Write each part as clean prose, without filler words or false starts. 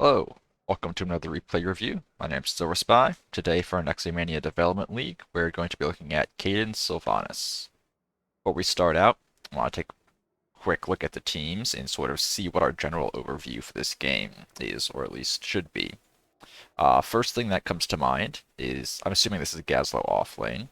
Hello, welcome to another replay review. My name is Silver Spy. Today for our Nexomania Development League, we're going to be looking at Kaden Sylvanas. Before we start out, I want to take a quick look at the teams and sort of see what our general overview for this game is, or at least should be. First thing that comes to mind is, I'm assuming this is Gazlowe offlane.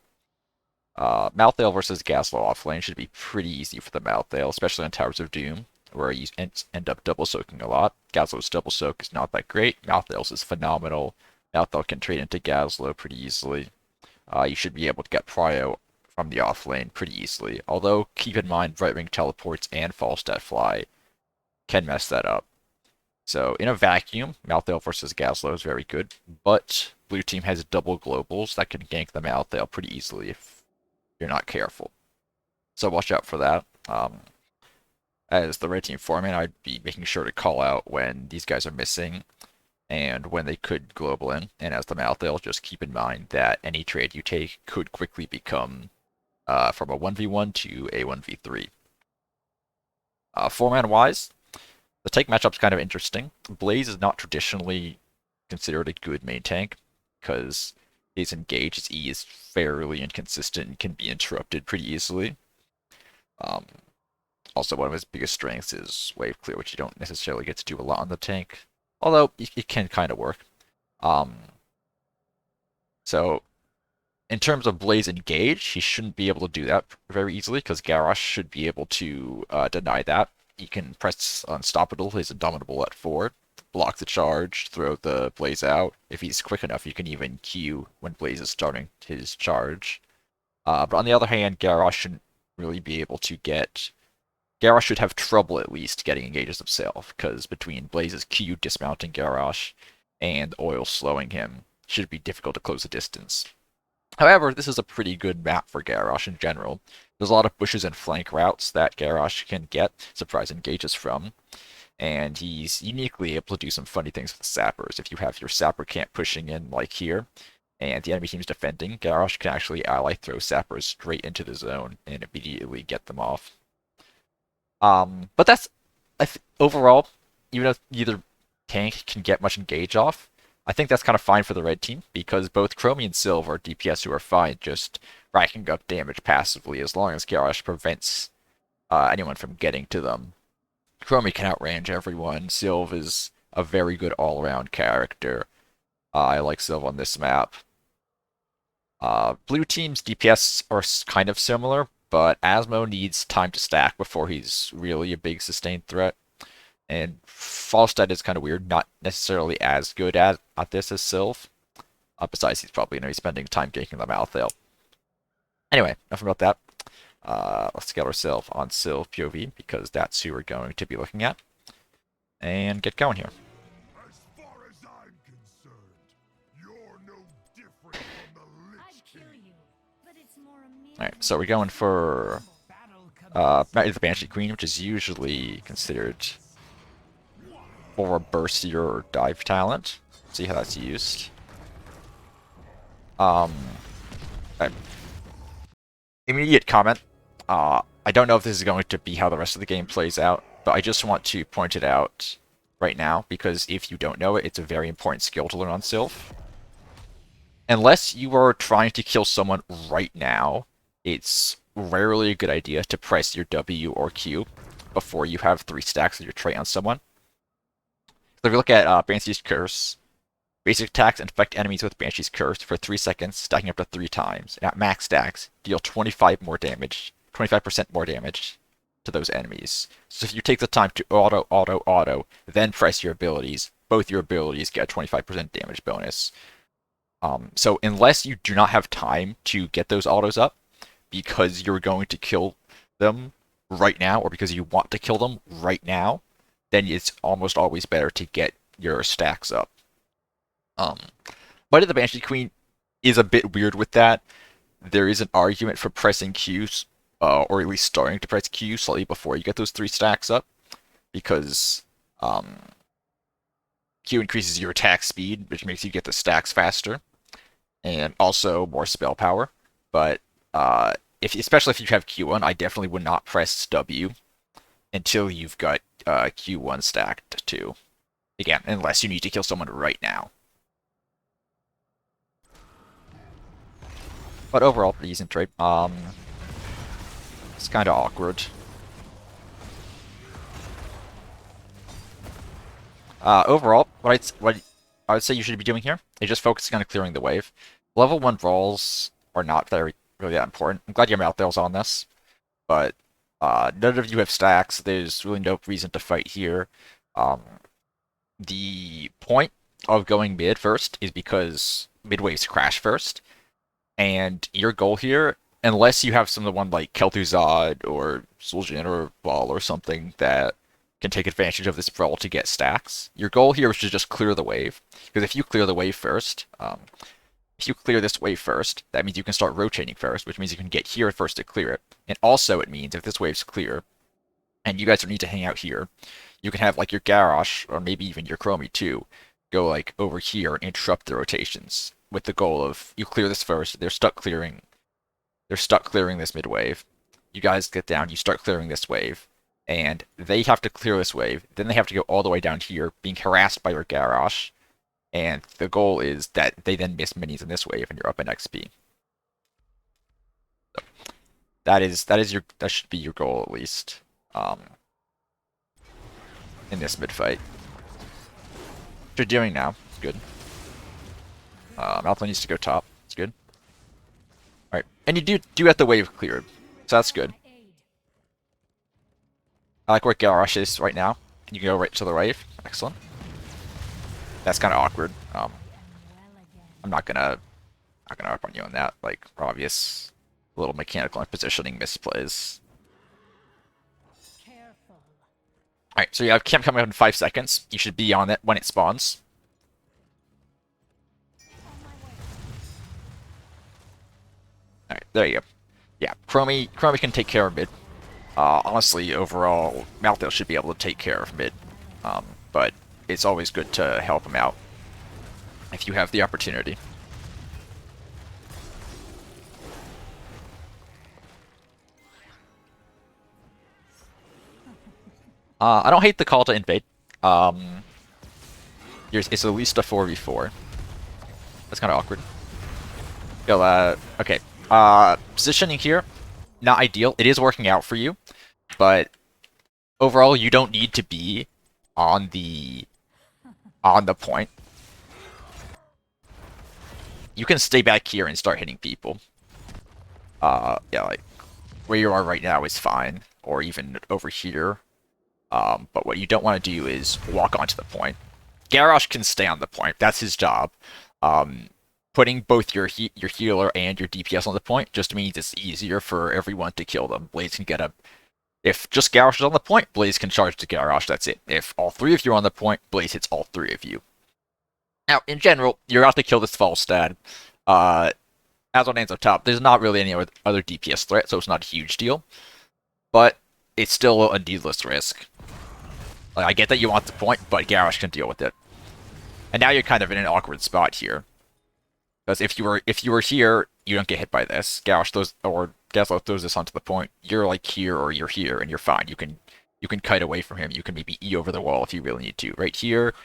Malthael versus Gazlowe offlane should be pretty easy for the Malthael, especially on Towers of Doom, where you end up double soaking a lot. Gazlowe's double soak is not that great. Malthael's is phenomenal. Malthael can trade into Gazlowe pretty easily. You should be able to get Prio from the offlane pretty easily. Although, keep in mind, right wing teleports and Falstad Fly can mess that up. So, in a vacuum, Malthael versus Gazlowe is very good, but blue team has double globals that can gank the Malthael pretty easily if you're not careful. So watch out for that. As the red team foreman, I'd be making sure to call out when these guys are missing and when they could global in. And as the Malthael, just keep in mind that any trade you take could quickly become from a 1v1 to a 1v3. Foreman wise, the tank matchup's kind of interesting. Blaze is not traditionally considered a good main tank because his engage, his E is fairly inconsistent and can be interrupted pretty easily. Also, one of his biggest strengths is wave clear, which you don't necessarily get to do a lot on the tank, although it can kind of work. So, in terms of Blaze engage, he shouldn't be able to do that very easily because Garrosh should be able to deny that. He can press Unstoppable, his Indomitable at 4, block the charge, throw the Blaze out. If he's quick enough, you can even Q when Blaze is starting his charge. But on the other hand, Garrosh shouldn't really be able to get. Garrosh should have trouble at least getting engages himself, because between Blaze's Q dismounting Garrosh and Oil slowing him, it should be difficult to close the distance. However, this is a pretty good map for Garrosh in general. There's a lot of bushes and flank routes that Garrosh can get surprise engages from, and he's uniquely able to do some funny things with sappers. If you have your sapper camp pushing in like here, and the enemy team's defending, Garrosh can actually ally throw sappers straight into the zone and immediately get them off. But that's overall, even if neither tank can get much engage off, I think that's kind of fine for the red team because both Chromie and Sylv are DPS who are fine just racking up damage passively as long as Garrosh prevents anyone from getting to them. Chromie can outrange everyone. Sylv is a very good all-around character. I like Sylv on this map. Blue team's DPS are kind of similar, but Asmo needs time to stack before he's really a big sustained threat. And Falstad is kind of weird, not necessarily as good at this as Sylv. Besides, he's probably going to be spending time ganking the Malthael. Anyway, enough about that. Let's get ourselves on Sylv POV, because that's who we're going to be looking at. And get going here. As far as I'm concerned, you're no different from the Lich King. Alright, so we're going for the Banshee Queen, which is usually considered for a burstier or dive talent. See how that's used. Right. Immediate comment. I don't know if this is going to be how the rest of the game plays out, but I just want to point it out right now, because if you don't know it, it's a very important skill to learn on Sylph. Unless you are trying to kill someone right now, it's rarely a good idea to press your W or Q before you have 3 stacks of your trait on someone. So if you look at Banshee's Curse, basic attacks infect enemies with Banshee's Curse for 3 seconds, stacking up to 3 times. And at max stacks, deal 25% more damage to those enemies. So if you take the time to auto, then press your abilities, both your abilities get a 25% damage bonus. So unless you do not have time to get those autos up, because you're going to kill them right now, or because you want to kill them right now, then it's almost always better to get your stacks up. Might of the Banshee Queen is a bit weird with that. There is an argument for pressing Qs, or at least starting to press Q slightly before you get those 3 stacks up, because Q increases your attack speed, which makes you get the stacks faster, and also more spell power. But especially if you have Q1, I definitely would not press W until you've got Q1 stacked too. Again, unless you need to kill someone right now. But overall, pretty decent trade. It's kind of awkward. Overall, what I would say you should be doing here is just focusing on clearing the wave. Level 1 brawls are not really that important. I'm glad your Malthael's on this, but none of you have stacks. There's really no reason to fight here. Um, the point of going mid first is because mid waves crash first, and your goal here, unless you have someone like Kel'Thuzad or Zul'jin or Ball or something that can take advantage of this brawl to get stacks, your goal here is to just clear the wave. Because if you clear the wave first, if you clear this wave first, that means you can start rotating first, which means you can get here first to clear it. And also it means if this wave's clear, and you guys don't need to hang out here, you can have like your Garrosh, or maybe even your Chromie too, go like over here and interrupt the rotations with the goal of you clear this first, they're stuck clearing this mid wave. You guys get down, you start clearing this wave, and they have to clear this wave, then they have to go all the way down here, being harassed by your Garrosh, and the goal is that they then miss minis in this wave and you're up in XP. So that should be your goal at least. In this mid fight. What you're doing now, it's good. Malthael needs to go top. It's good. Alright. And you do get the wave cleared. So that's good. I like where Garrosh is right now. You can go right to the wave. Excellent. That's kind of awkward. I'm not gonna up on you on that. Like obvious little mechanical and positioning misplays. Alright, so you have camp coming up in 5 seconds. You should be on it when it spawns. Alright, there you go. Yeah, Chromie can take care of mid. Honestly, overall, Malthael should be able to take care of mid. But it's always good to help him out if you have the opportunity. I don't hate the call to invade. It's at least a 4v4. That's kind of awkward. Okay. Positioning here, not ideal. It is working out for you, but overall, you don't need to be on the point. You can stay back here and start hitting people. Yeah, like where you are right now is fine, or even over here. But what you don't want to do is walk onto the point. Garrosh can stay on the point. That's his job. Putting both your healer and your DPS on the point just means it's easier for everyone to kill them. Blaze can get up. If just Garrosh is on the point, Blaze can charge to Garrosh. That's it. If all 3 of you are on the point, Blaze hits all 3 of you. Now, in general, you're out to kill this Falstad. As on ends up top, there's not really any other DPS threat, so it's not a huge deal. But it's still a needless risk. Like, I get that you want the point, but Garrosh can deal with it. And now you're kind of in an awkward spot here. Because if you were here, you don't get hit by this. Garrosh throws this onto the point. You're like here or you're here, and you're fine. You can kite away from him. You can maybe E over the wall if you really need to. Right here,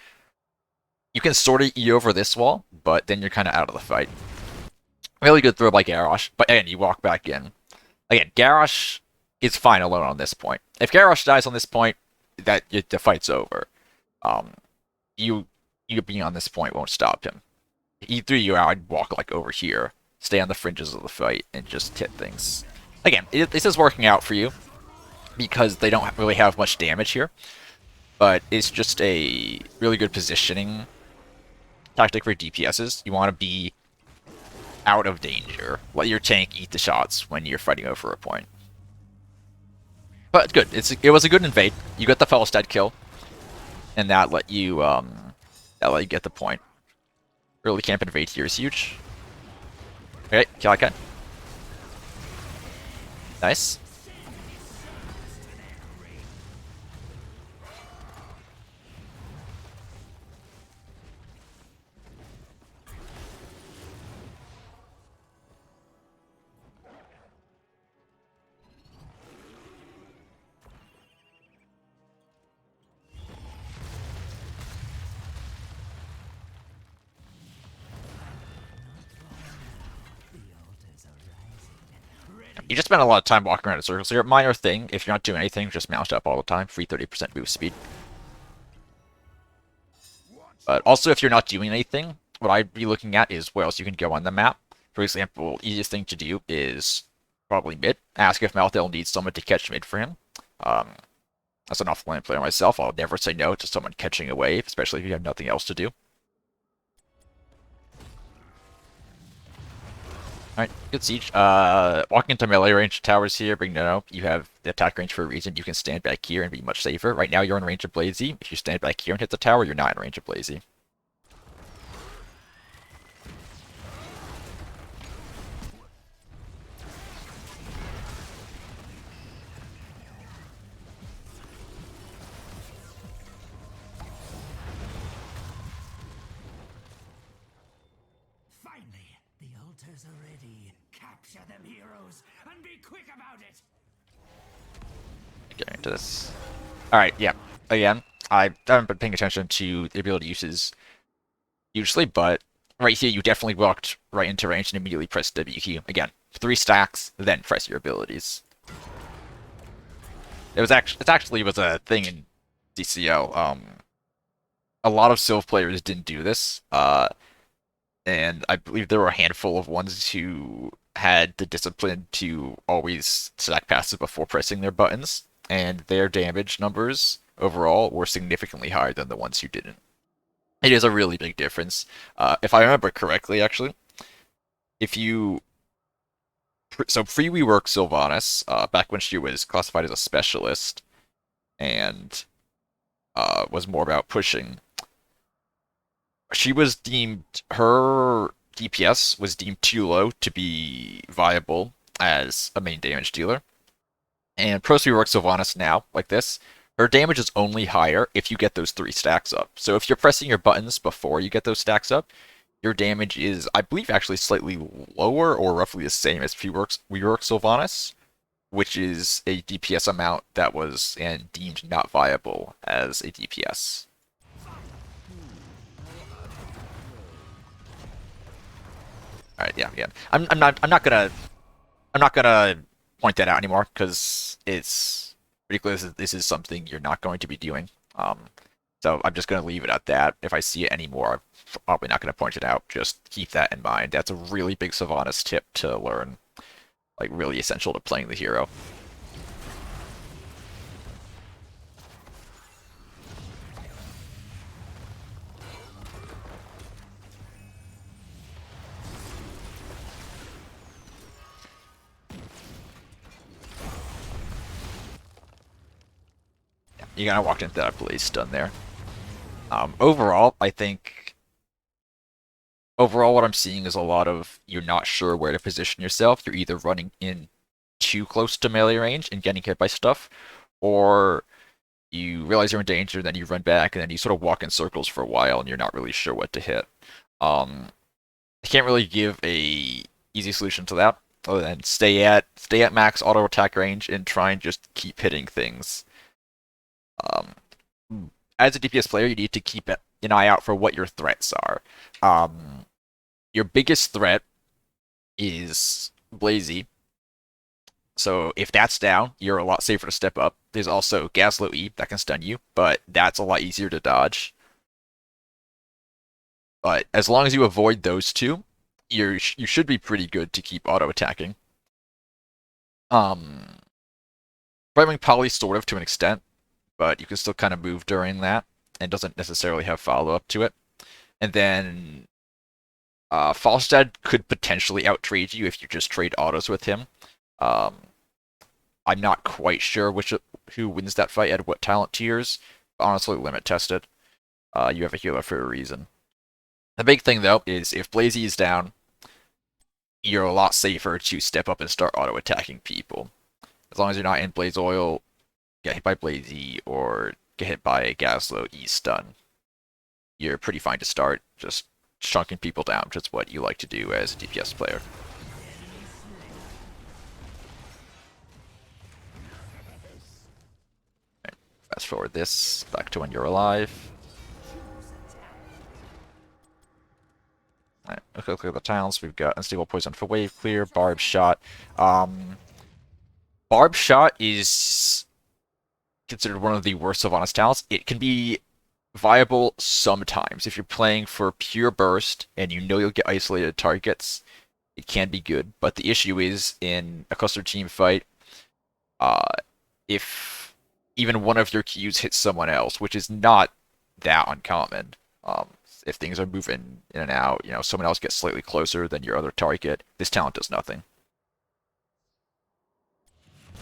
you can sort of E over this wall, but then you're kind of out of the fight. Really good throw by Garrosh, but again, you walk back in. Again, Garrosh is fine alone on this point. If Garrosh dies on this point, the fight's over. You being on this point won't stop him. He threw you out, I'd walk like over here, stay on the fringes of the fight, and just hit things. Again, this is working out for you because they don't really have much damage here, but it's just a really good positioning tactic for DPSs. You want to be out of danger. Let your tank eat the shots when you're fighting over a point. But good. It was a good invade. You got the Falstad kill, and that let you get the point. Early camp invade here is huge. Okay, kill that guy. Nice. You just spend a lot of time walking around in circles here. Minor thing, if you're not doing anything, just mount up all the time. Free 30% move speed. But also, if you're not doing anything, what I'd be looking at is where else you can go on the map. For example, easiest thing to do is probably mid. Ask if Malthael needs someone to catch mid for him. Um, as an offline player myself, I'll never say no to someone catching a wave, especially if you have nothing else to do. Alright, good siege. Walking into melee range towers here, bring that up. You have the attack range for a reason. You can stand back here and be much safer. Right now, you're in range of Blazy. If you stand back here and hit the tower, you're not in range of Blazy. Finally, the altars are ready. Capture them, heroes, and be quick about it. Getting into this. Alright, yeah. Again, I haven't been paying attention to the ability uses usually, but right here you definitely walked right into range and immediately pressed WQ. Again, 3 stacks, then press your abilities. It actually was a thing in DCO. A lot of Civ players didn't do this, and I believe there were a handful of ones who had the discipline to always stack passive before pressing their buttons, and their damage numbers overall were significantly higher than the ones who didn't. It is a really big difference. If I remember correctly, actually, if you so free we work Sylvanas back when she was classified as a specialist and was more about pushing. She was deemed her DPS was deemed too low to be viable as a main damage dealer. And Pro Rework Sylvanas now, like this, her damage is only higher if you get those 3 stacks up. So if you're pressing your buttons before you get those stacks up, your damage is, I believe, actually slightly lower or roughly the same as Rework Sylvanas, which is a DPS amount that was and deemed not viable as a DPS. All right, yeah. I'm not gonna point that out anymore because it's ridiculous. This is something you're not going to be doing. So I'm just gonna leave it at that. If I see it anymore, I'm probably not gonna point it out. Just keep that in mind. That's a really big Sylvanas tip to learn. Like really essential to playing the hero. Yeah, you kind of walked into that place stun there. Overall, I think overall what I'm seeing is a lot of you're not sure where to position yourself. You're either running in too close to melee range and getting hit by stuff, or you realize you're in danger, then you run back, and then you sort of walk in circles for a while, and you're not really sure what to hit. I can't really give a easy solution to that, other than stay at max auto attack range and try and just keep hitting things. Um, as a DPS player, you need to keep an eye out for what your threats are. Your biggest threat is Blazy. So if that's down, you're a lot safer to step up. There's also Gaslow E that can stun you, but that's a lot easier to dodge. But as long as you avoid those two, you should be pretty good to keep auto attacking. Um, Right Poly sort of to an extent, but you can still kind of move during that, and doesn't necessarily have follow up to it. And then Falstad could potentially out trade you if you just trade autos with him. Um, I'm not quite sure who wins that fight at what talent tiers. Honestly, limit test it. You have a healer for a reason. The big thing though is if Blazy is down, you're a lot safer to step up and start auto attacking people. As long as you're not in Blaze Oil, get hit by Blazy, or get hit by a Gaslow E stun, you're pretty fine to start just chunking people down, which is what you like to do as a DPS player. Fast forward this back to when you're alive. Alright, look at the talents. We've got Unstable Poison for Wave Clear, Barb Shot. Um, Barb Shot is considered one of the worst Sylvanas talents. It can be viable sometimes. If you're playing for pure burst and you know you'll get isolated targets, it can be good. But the issue is in a cluster team fight, uh, if even one of your Qs hits someone else, which is not that uncommon, um, if things are moving in and out, you know, someone else gets slightly closer than your other target, this talent does nothing.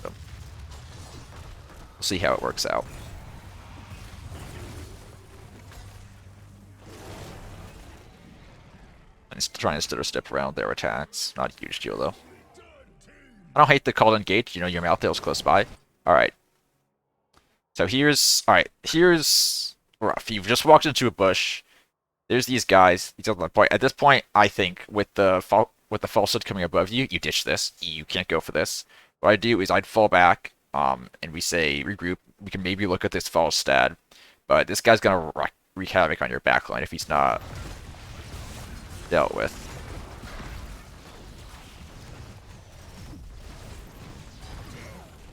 So we'll see how it works out. And he's trying to stutter step around their attacks. Not a huge deal though. I don't hate the Kaden gate, you know, your Malthael's close by. Alright. So here's rough. You've just walked into a bush. There's these guys. He's on the point. At this point, I think with the falsehood coming above you, you ditch this. You can't go for this. What I do is I'd fall back, and we say regroup. We can maybe look at this false stat, but this guy's gonna wreak havoc on your backline if he's not dealt with.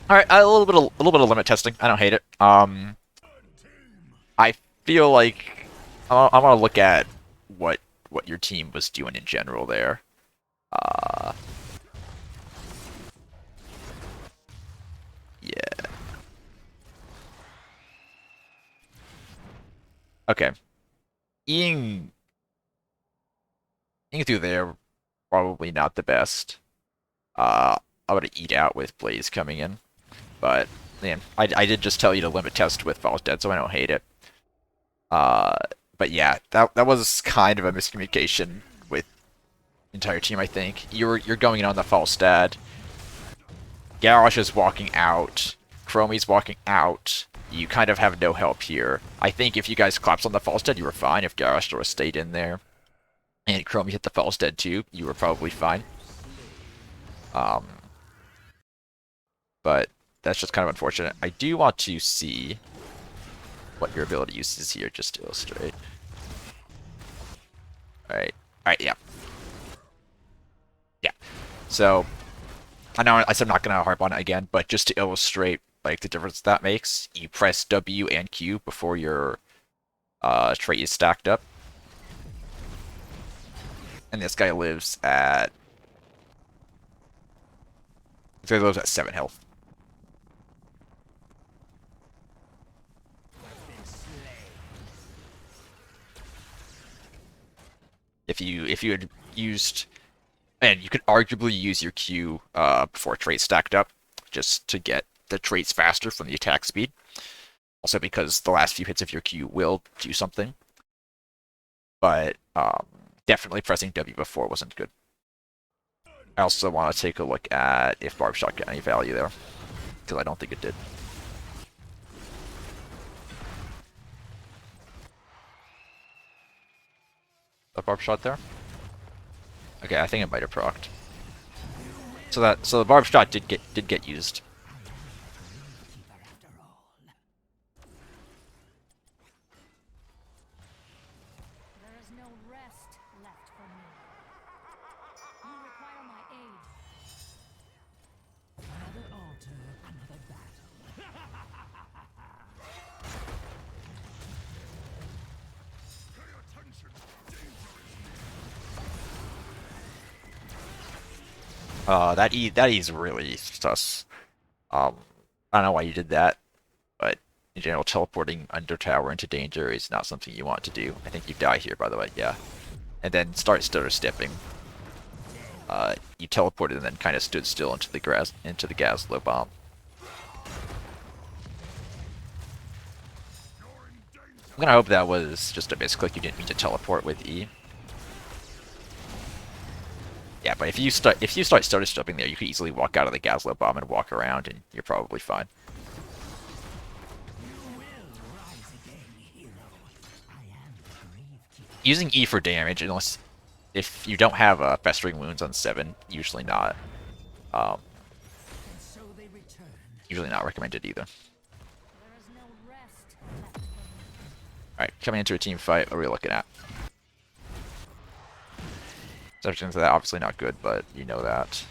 All right, a little bit of limit testing. I don't hate it. I feel like I want to look at what your team was doing in general there. Uh, yeah. Okay. Eating through there probably not the best. I'm gonna eat out with Blaze coming in, but man, I did just tell you to limit test with Falls Dead, so I don't hate it. Uh, but yeah, that was kind of a miscommunication with the entire team. I think you're going in on the false stat. Garrosh is walking out. Chromie's walking out. You kind of have no help here. I think if you guys collapsed on the false dead, you were fine. If Garrosh sort of stayed in there, and Chromie hit the false dead too, you were probably fine. Um, but that's just kind of unfortunate. I do want to see what your ability uses here, just to illustrate. Alright, yeah. Yeah. So, I know I said I'm not going to harp on it again, but just to illustrate like the difference that makes, you press W and Q before your trait is stacked up. And this guy lives at... This guy lives at 7 health. If you had used, and you could arguably use your Q before trait stacked up, just to get the traits faster from the attack speed. Also because the last few hits of your Q will do something. But definitely pressing W before wasn't good. I also want to take a look at if Barb Shot got any value there, because I don't think it did. A Barb Shot there? Okay, I think it might have procced. So the Barb Shot did get used. There is no rest left for me. You require my aid. Another altar, another battle. Pay attention. That E's really sus. I don't know why you did that, but in general, teleporting under tower into danger is not something you want to do. I think you die here, by the way, yeah. And then start stutter stepping. You teleported and then kind of stood still into the Gaslow bomb. I'm gonna hope that was just a misclick. You didn't mean to teleport with E. Yeah, but if you start stutter stepping there, you could easily walk out of the Gaslow bomb and walk around, and you're probably fine. Using E for damage, unless if you don't have festering wounds on 7, usually not. Usually not recommended either. There is no rest left for me. Alright, coming into a team fight, what are we looking at? Stepping into that, obviously not good, but you know that. Choose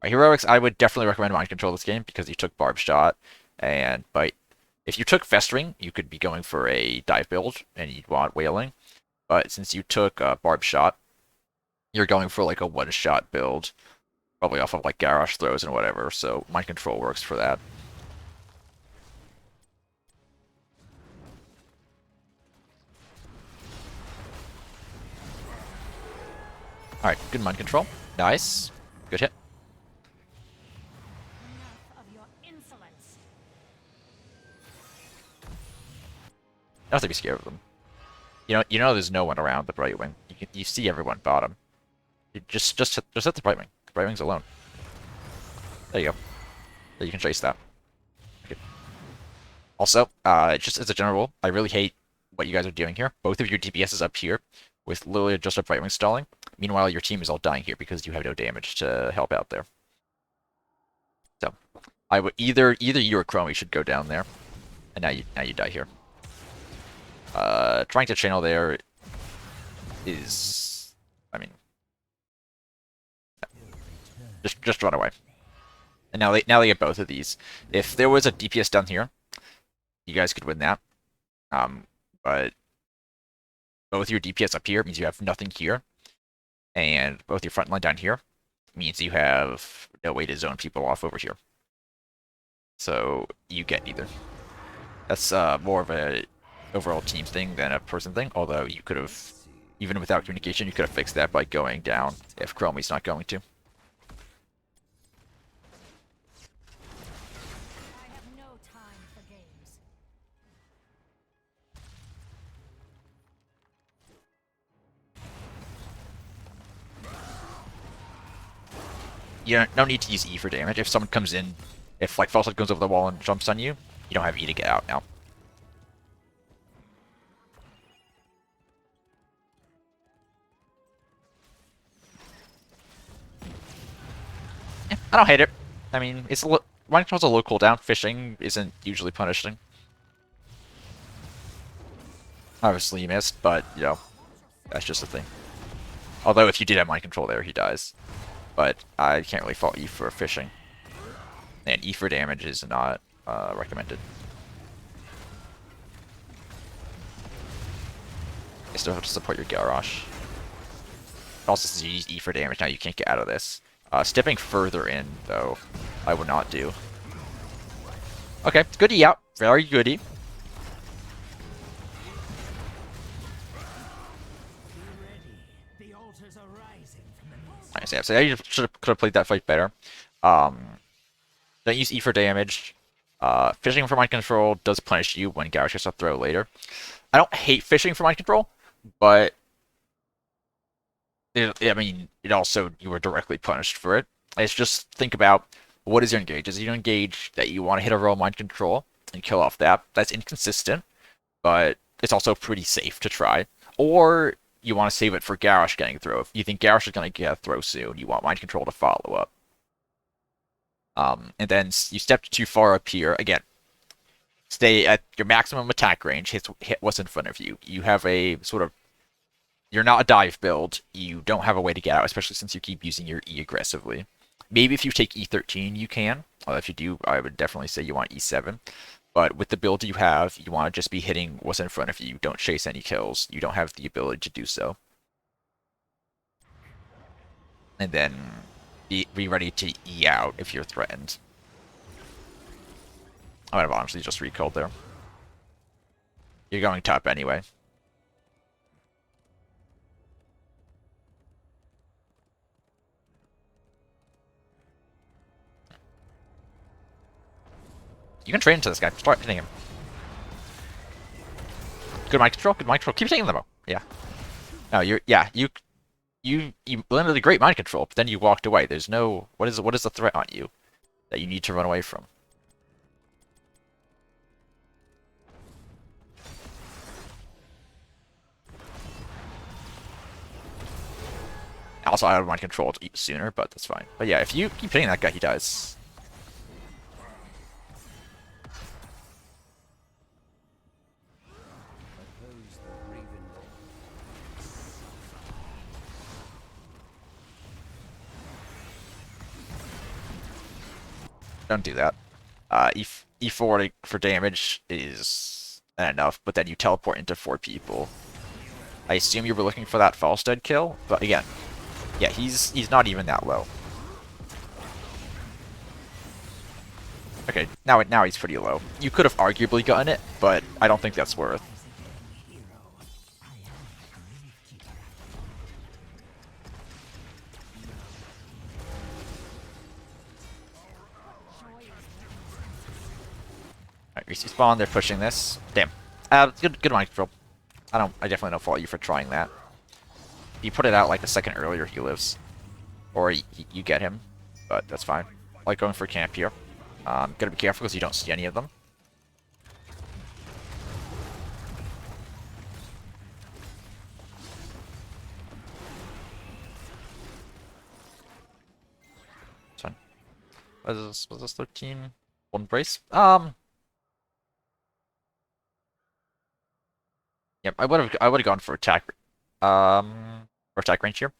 a Heroics, I would definitely recommend Mind Control this game because you took Barb Shot, but if you took Festering, you could be going for a dive build and you'd want Wailing. But since you took Barb Shot, you're going for like a one-shot build, probably off of like Garrosh throws and whatever. So Mind Control works for that. All right, good Mind Control. Nice, good hit. enough of your insolence. You don't have to be scared of them. You know there's no one around the Brightwing. You see everyone bottom. You just hit the Brightwing. The Brightwing's alone. There you go. So you can chase that. Okay. Also, just as a general rule, I really hate what you guys are doing here. Both of your DPS is up here with literally just a Brightwing stalling. Meanwhile, your team is all dying here because you have no damage to help out there. So, I would either you or Chromie should go down there, and now you die here. Trying to channel there is, I mean, just run away. And now they get both of these. If there was a DPS down here, you guys could win that. But both your DPS up here means you have nothing here, and both your front line down here means you have no way to zone people off over here. So you get neither. That's more of a overall team thing than a person thing. Although you could have, even without communication, you could have fixed that by going down if Chromie's not going to. I have no time for games. You no need to use E for damage. If someone comes in, if like Falsehood goes over the wall and jumps on you, you don't have E to get out now. Yeah, I don't hate it. I mean, it's Mind Control's a low cooldown. Fishing isn't usually punishing. Obviously you missed, but you know, that's just a thing. Although if you did have Mind Control there, he dies. But I can't really fault E for fishing. And E for damage is not recommended. You still have to support your Garrosh. Also, since you use E for damage, now you can't get out of this. Stepping further in, though, I would not do. Okay, good E out. Very good E. The altars are rising from the mist. Nice, yeah, so you could have played that fight better. Don't use E for damage. Fishing for Mind Control does punish you when Garrosh gets a throw later. I don't hate fishing for Mind Control, but I mean, it also, you were directly punished for it. It's just, think about, what is your engage? Is your engage that you want to hit a roll Mind Control and kill off that? That's inconsistent, but it's also pretty safe to try. Or you want to save it for Garrosh getting a throw. If you think Garrosh is going to get a throw soon, you want Mind Control to follow up. And then you stepped too far up here. Again, stay at your maximum attack range. Hit what's in front of you. You have a sort of, you're not a dive build. You don't have a way to get out, especially since you keep using your E aggressively. Maybe if you take E13, you can. If you do, I would definitely say you want E7. But with the build you have, you want to just be hitting what's in front of you. Don't chase any kills. You don't have the ability to do so. And then be ready to E out if you're threatened. I might have honestly just recalled there. You're going top anyway. You can trade into this guy. Start hitting him. Good Mind Control. Good Mind Control. Keep taking them out. Yeah. No, you landed a great Mind Control, but then you walked away. There's no, what is the threat on you that you need to run away from? Also, I would Mind Control to eat sooner, but that's fine. But yeah, if you keep hitting that guy, he dies. Don't do that. E4 for damage is enough, but then you teleport into 4 people. I assume you were looking for that Falstead kill, but again, yeah, he's not even that low. Okay, now he's pretty low. You could have arguably gotten it, but I don't think that's worth. Alright, respawn, they're pushing this. Damn. Good mind control. I definitely don't fault you for trying that. If you put it out like a second earlier, he lives. Or you get him, but that's fine. I like going for camp here. Gotta be careful because you don't see any of them. It's fine. Was this 13? One brace? Yep, I would have gone for attack or attack range here.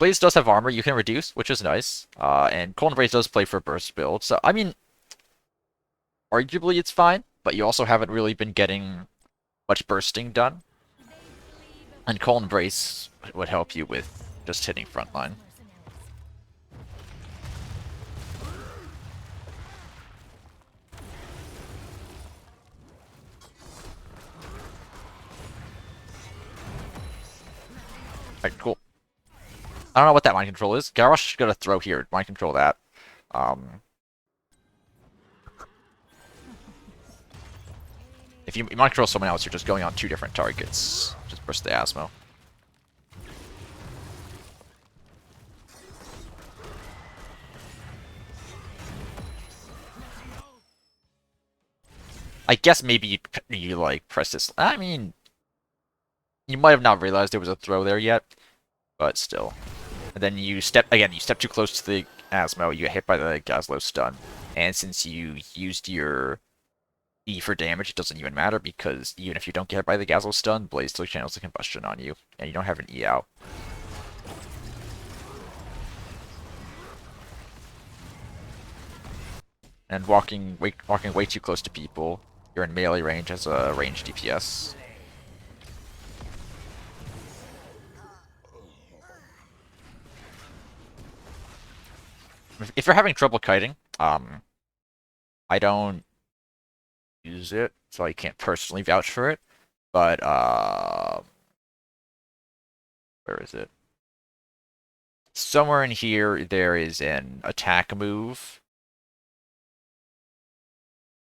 Blaze does have armor you can reduce, which is nice. And Cold Embrace does play for burst build, so I mean arguably it's fine, but you also haven't really been getting much bursting done. And Cold Embrace would help you with just hitting frontline. Alright, cool. I don't know what that mind control is. Garrosh is gonna throw here. Mind control that. If you mind control someone else, you're just going on 2 different targets. Just burst the Asmo. I guess maybe you like press this. I mean, you might have not realized there was a throw there yet, but still. And then you step too close to the Asmo, you get hit by the Gazlo stun. And since you used your E for damage, it doesn't even matter because even if you don't get hit by the Gazlo stun, Blaze still channels the combustion on you, and you don't have an E out. And walking way too close to people, you're in melee range as a ranged DPS. If you're having trouble kiting, I don't use it, so I can't personally vouch for it. But where is it? Somewhere in here there is an attack move.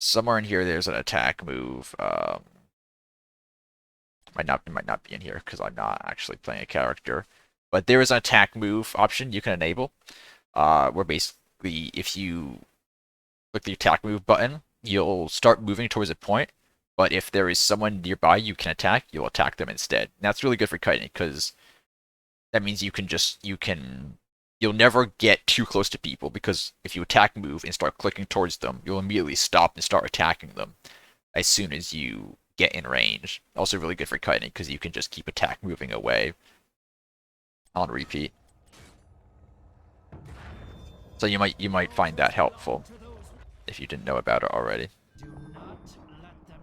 Somewhere in here there's an attack move. It might not be in here because I'm not actually playing a character. But there is an attack move option you can enable. Where basically if you click the attack move button, you'll start moving towards a point, but if there is someone nearby you can attack, you'll attack them instead. And that's really good for kiting because that means you'll never get too close to people because if you attack move and start clicking towards them, you'll immediately stop and start attacking them as soon as you get in range. Also really good for kiting because you can just keep attack moving away on repeat. So you might find that helpful if you didn't know about it already. Do not let them.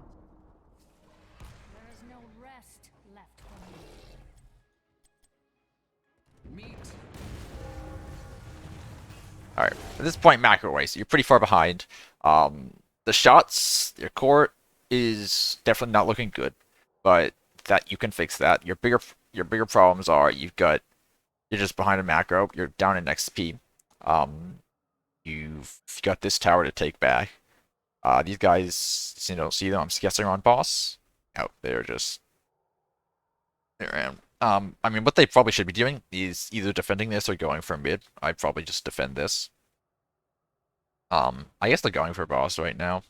There is no rest left for me. Meet. Alright, at this point, macro way, so you're pretty far behind. The shots, your core is definitely not looking good, but that you can fix that. Your bigger problems are you're just behind a macro, you're down in XP. You've got this tower to take back. These guys, you don't see them. I'm guessing on boss. Oh, they're just there. I mean, what they probably should be doing is either defending this or going for mid. I'd probably just defend this. I guess they're going for boss right now.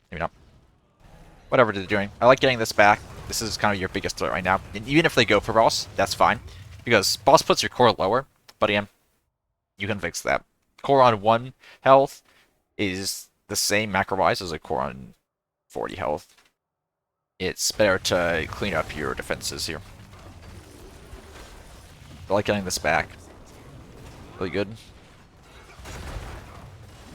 Maybe not. Whatever they're doing. I like getting this back. This is kind of your biggest threat right now. And even if they go for boss, that's fine. Because boss puts your core lower, but again, you can fix that. Core on 1 health is the same macro-wise as a core on 40 health. It's better to clean up your defenses here. I like getting this back. really good.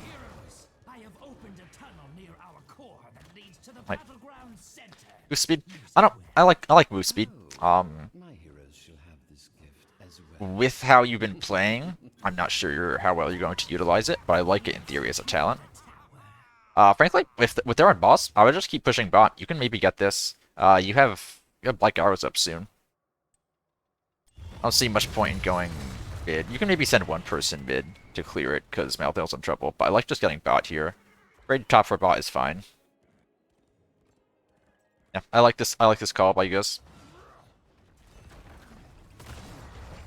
Heroes, I have opened a tunnel near our core that leads to the Right. battleground center. Move speed. I like move speed. My heroes shall have this gift as well. With how you've been playing, I'm not sure how well you're going to utilize it, but I like it in theory as a talent. Frankly, with their own boss, I would just keep pushing bot. You can maybe get this. You have Black Arrows up soon. I don't see much point in going mid. You can maybe send one person mid to clear it, because Malthael's in trouble, but I like just getting bot here. Raid top for bot is fine. Yeah, I like this call by you guys.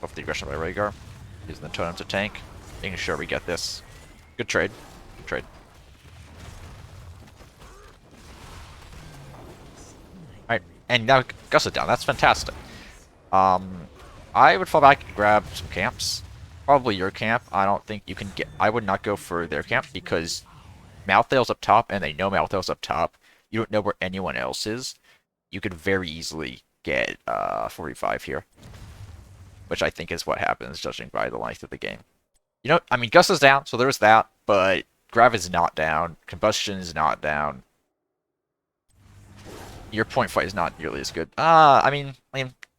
Off the aggression by Rhaegar. Using the totem to tank. Making sure we get this. Good trade. Good trade. Alright, and now Gus is down. That's fantastic. I would fall back and grab some camps. Probably your camp. I don't think you can get... I would not go for their camp because Malthael's up top, and they know Malthael's up top. You don't know where anyone else is. You could very easily get 45 here. Which I think is what happens, judging by the length of the game. You know, I mean, Gus is down, so there's that, but Grav is not down. Combustion is not down. Your point fight is not nearly as good. I'm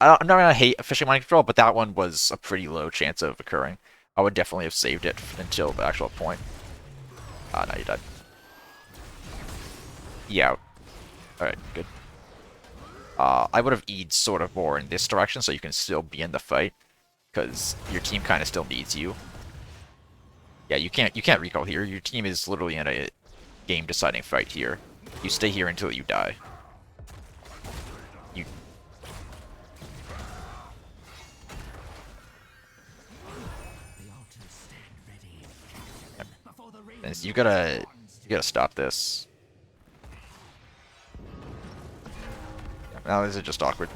not gonna hate fishing mind control, but that one was a pretty low chance of occurring. I would definitely have saved it until the actual point. No, you died. Yeah. Alright, good. I would have E'd sort of more in this direction so you can still be in the fight, because your team kind of still needs you. Yeah, you can't recall here. Your team is literally in a game-deciding fight here. You stay here until you die. You. The altars stand ready. Capture them before the And ravens you gotta stop this. Now this is just awkward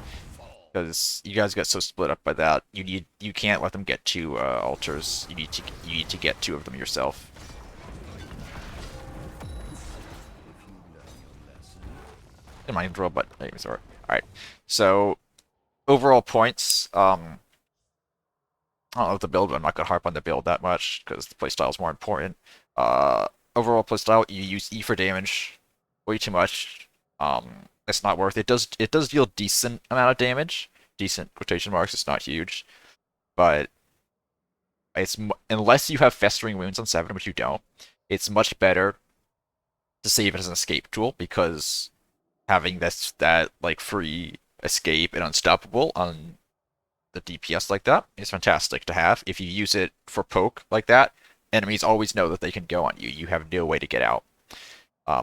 because you guys got so split up by that. You can't let them get two altars. You need to get two of them yourself. Didn't mind draw, but anyways, alright. Alright. So overall points. I don't know the build, but I'm not gonna harp on the build that much because the playstyle is more important. Overall playstyle, you use E for damage way too much. It's not worth it. It does deal decent amount of damage. Decent quotation marks. It's not huge, but unless you have festering wounds on 7, which you don't, it's much better to save it as an escape tool because having that like free escape and unstoppable on the DPS like that is fantastic to have. If you use it for poke like that, enemies always know that they can go on you. You have no way to get out.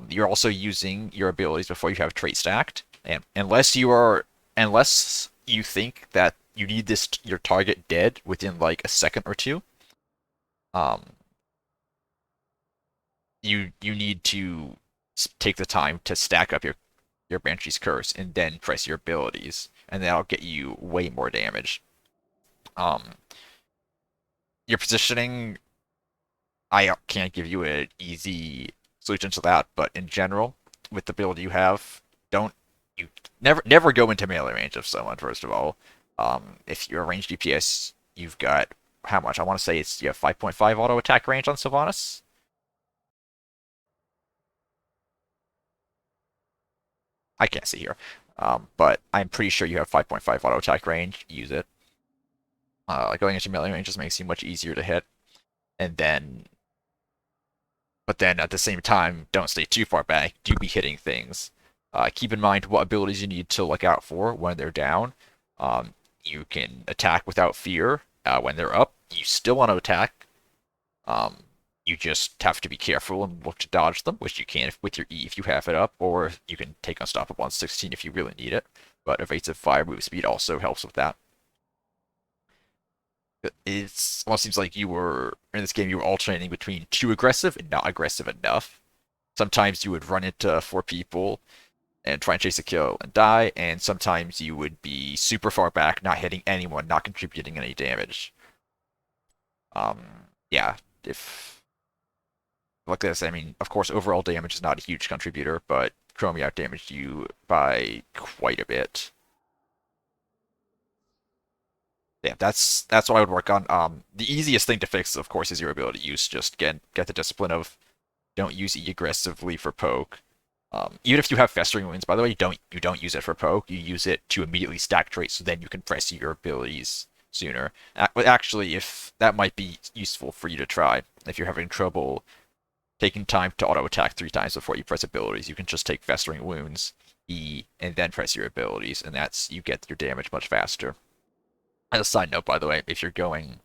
You're also using your abilities before you have trait stacked, and unless you think that you need your target dead within like a second or two, you need to take the time to stack up your Banshee's Curse and then press your abilities, and that'll get you way more damage. Your positioning, I can't give you an easy solution to that, but in general, with the build you have, you never go into melee range of someone, first of all. If you're a ranged DPS, you've got how much? I want to say you have 5.5 auto attack range on Sylvanas. I can't see here. But I'm pretty sure you have 5.5 auto attack range. Use it. Going into melee range just makes you much easier to hit. But then at the same time, don't stay too far back. Do be hitting things. Keep in mind what abilities you need to look out for when they're down. You can attack without fear when they're up. You still want to attack. You just have to be careful and look to dodge them, which you can with your E if you have it up, or you can take Unstoppable on 16 if you really need it. But Evasive Fire move speed also helps with that. It almost seems like in this game, you were alternating between too aggressive and not aggressive enough. Sometimes you would run into 4 people and try and chase a kill and die, and sometimes you would be super far back, not hitting anyone, not contributing any damage. Yeah, if like this, I mean, of course, overall damage is not a huge contributor, but Chromie out damaged you by quite a bit. Yeah, that's what I would work on. The easiest thing to fix, of course, is your ability to use. Just get the discipline of don't use E aggressively for poke. Even if you have festering wounds, by the way, you don't use it for poke. You use it to immediately stack traits, so then you can press your abilities sooner. Actually, if that might be useful for you to try, if you're having trouble taking time to auto attack 3 times before you press abilities, you can just take festering wounds, E, and then press your abilities, and that's you get your damage much faster. As a side note, by the way, if you're going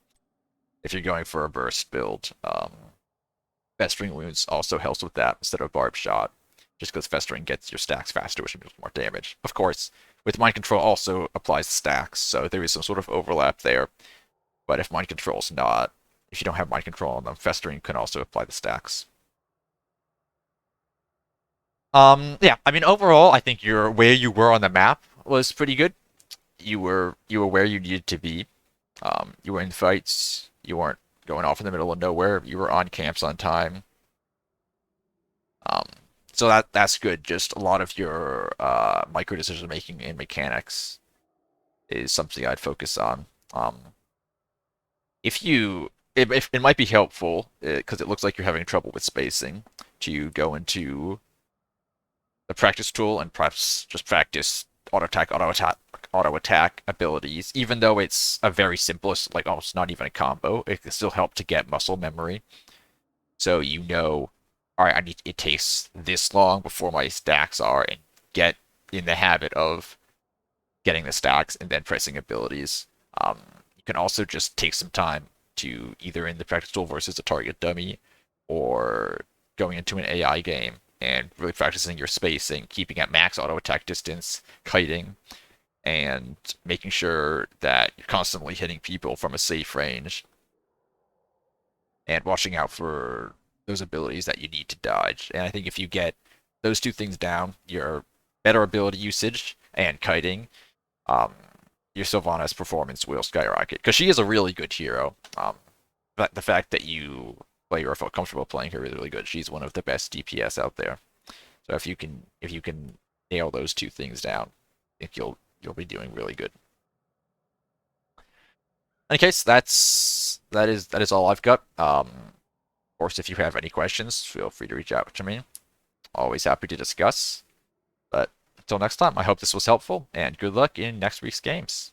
for a burst build, festering wounds also helps with that instead of barb shot, just because festering gets your stacks faster, which means more damage. Of course, with mind control also applies to stacks, so there is some sort of overlap there. But if mind control's not, if you don't have mind control on them, festering can also apply the stacks. Yeah, I mean overall, I think your where you were on the map was pretty good. You were where you needed to be. You were in fights. You weren't going off in the middle of nowhere. You were on camps on time. Um, so that's good. Just a lot of your micro decision making and mechanics is something I'd focus on. If it might be helpful because it looks like you're having trouble with spacing to go into the practice tool and perhaps just practice auto attack abilities. Even though it's a very simplest, like almost not even a combo, it can still help to get muscle memory. So you know, all right, it takes this long before my stacks are, and get in the habit of getting the stacks and then pressing abilities. You can also just take some time to either in the practice tool versus a target dummy, or going into an AI game and really practicing your spacing, keeping at max auto attack distance, kiting, and making sure that you're constantly hitting people from a safe range and watching out for those abilities that you need to dodge. And I think if you get those two things down, your better ability usage and kiting, um, your Sylvana's performance will skyrocket because she is a really good hero. But the fact that you play her or felt comfortable playing her is really good. She's one of the best DPS out there. So if you can nail those two things down, I think you'll be doing really good. In any case, that is all I've got. Of course, if you have any questions, feel free to reach out to me. Always happy to discuss. But until next time, I hope this was helpful, and good luck in next week's games.